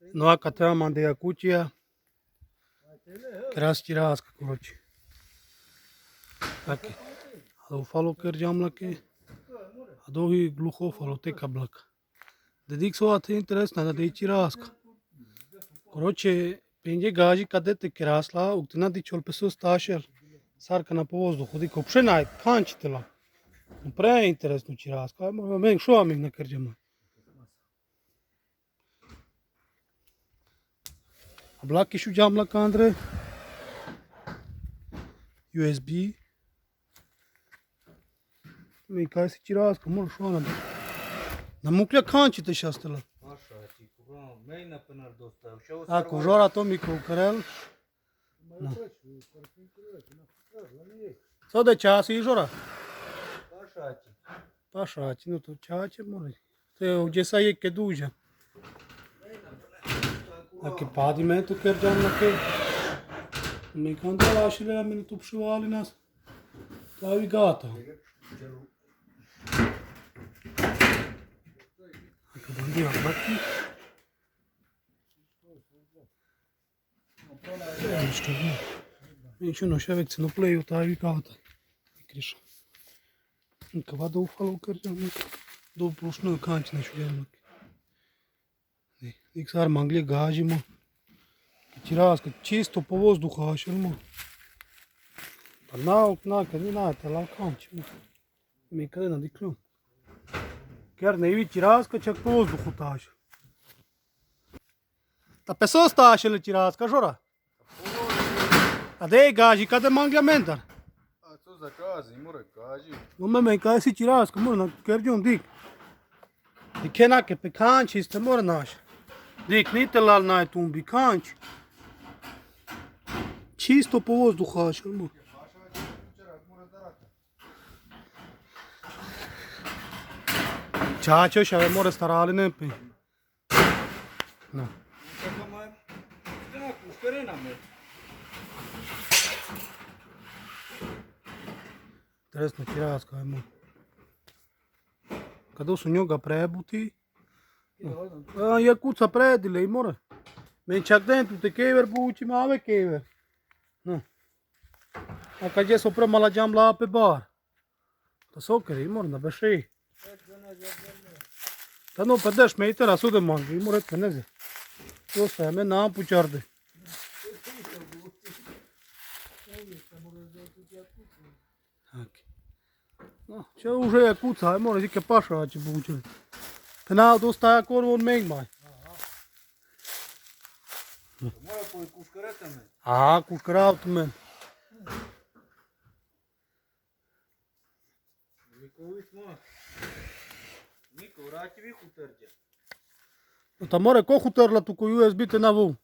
Ну а когда манда Якутия, крас чираска, короче. Таки. А фало кърджамлаки, а доги глухо фало те каблак. Дедик соата интересна да де чираска. Короче, пенде гажи къде те красла, уктина ди чолпесо сташер. Сарка на по въздух, ди копше най канчитела. Пре е интересно чираска. Мен шо амиг на кърджама. Ablak şu camlak andre USB mi kaj si čiraska mora šo na muklja kančite šastela ako žora to mikro ukarel co de časi i žora pašači no to čače mora to je gdje sa je ke duža Aki padime tu kërgjamlake mi kanë të lashile me në të pëshualin as të avi gata Aki bandi ablaki Nešto bu Mi që në shevek që në pleju të avi gata Krisha Këva do ufalo kërgjamlake Do prushnu kanç në shujamlake Dik сар мангли гажи му. Чираска чисто по въздуха ашел му. На къде на тела канчи му. Ми къде на диклю. Кер не ви чираска чак по въздуха таш. Та песо сташел чираска жора. А де гажи къде мангля ментар? А то за гази, море гажи. Но ме кай си чираска море на керджон дик. Дикена ке пеканчи сте море наш. Dik nite lal naj tumbi kanč. Čisto po vozduha šel mu. Čačo še more starali ne pi. No. Interesno čiraska je mu. Kada su njoga prebuti. Jakuca predile i more. Men čak dentro te kever buči mave kever. A kad je sopra mala jamla pe bar. Ta sokeri more na beši. Ta no pa daš meter asude mangi i more tneze. To sve me nam pučarde. No, ce уже jakuca, more zice paša će buči. Pena dosta je korvon megmaj. Mora poi kuškareta me. A, kuškaravt men. Niko, vrati vi hutarđe. Ta more ko hutarla tu ko USB te na vu.